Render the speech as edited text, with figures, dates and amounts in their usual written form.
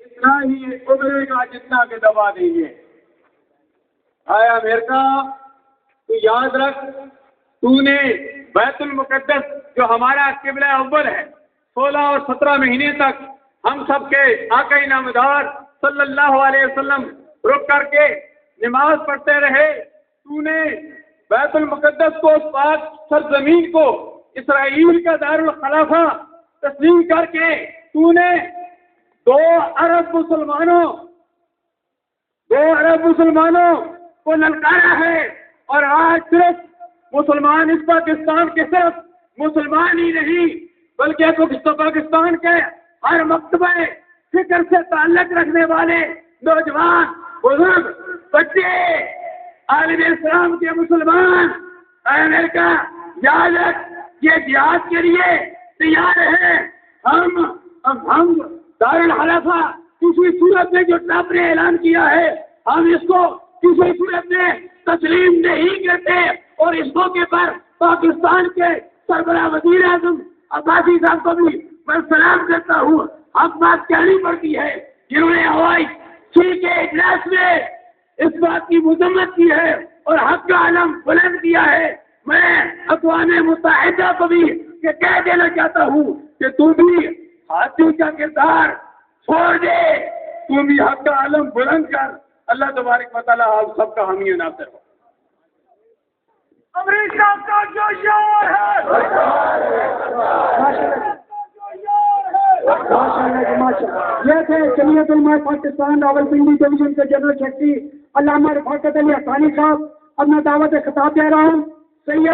اتنا ہی ابھرے گا جتنا کہ دبا دیں گے۔ آئے امریکہ، تو یاد رکھ، تو نے بیت المقدس جو ہمارا قبلہ اول ہے 16 اور 17 مہینے تک ہم سب کے آقا نامدار صلی اللہ علیہ وسلم رک کر کے نماز پڑھتے رہے۔ تو نے بیت المقدس کو، پاک سرزمین کو اسرائیل کا دارالخلافہ تسلیم کر کے تو نے 2 ارب مسلمانوں کو للکارا ہے، اور آج صرف مسلمان اس پاکستان کے صرف مسلمان ہی نہیں بلکہ پاکستان کے ہر مکتبہ فکر سے تعلق رکھنے والے نوجوان، بزرگ، بچے، عالم اسلام کے مسلمان امریکہ یاد رکھ، یہ جہاد کے لیے تیار ہے۔ ہم دارالخلافہ کسی صورت میں جو ٹرمپ نے اعلان کیا ہے، ہم اس کو کسی صورت میں تسلیم نہیں کرتے، اور اس موقع پر پاکستان کے سربراہ وزیر اعظم عباسی صاحب کو بھی میں سلام کرتا ہوں۔ حق بات کہنی پڑتی ہے، جنہوں نے ہوائی کے اجلاس میں اس بات کی مذمت کی ہے اور حق کا علم بلند کیا ہے۔ میں اقوام متحدہ کو بھی یہ کہہ دینا چاہتا ہوں کہ تم بھی ہاتھی کا کردار چھوڑ دے، تم بھی حق کا علم بلند کر۔ اللہ تبارک و تعالیٰ آپ سب کا حامی و ناصر ہو۔ امریکہ کا جو یار ہے، یہ تھے جمعیت علماء پاکستان راولپنڈی ڈویژن کے جنرل سیکرٹری علامہ رفاقت علی حقانی صاحب۔ اب میں دعوت خطاب دے رہا ہوں۔ سید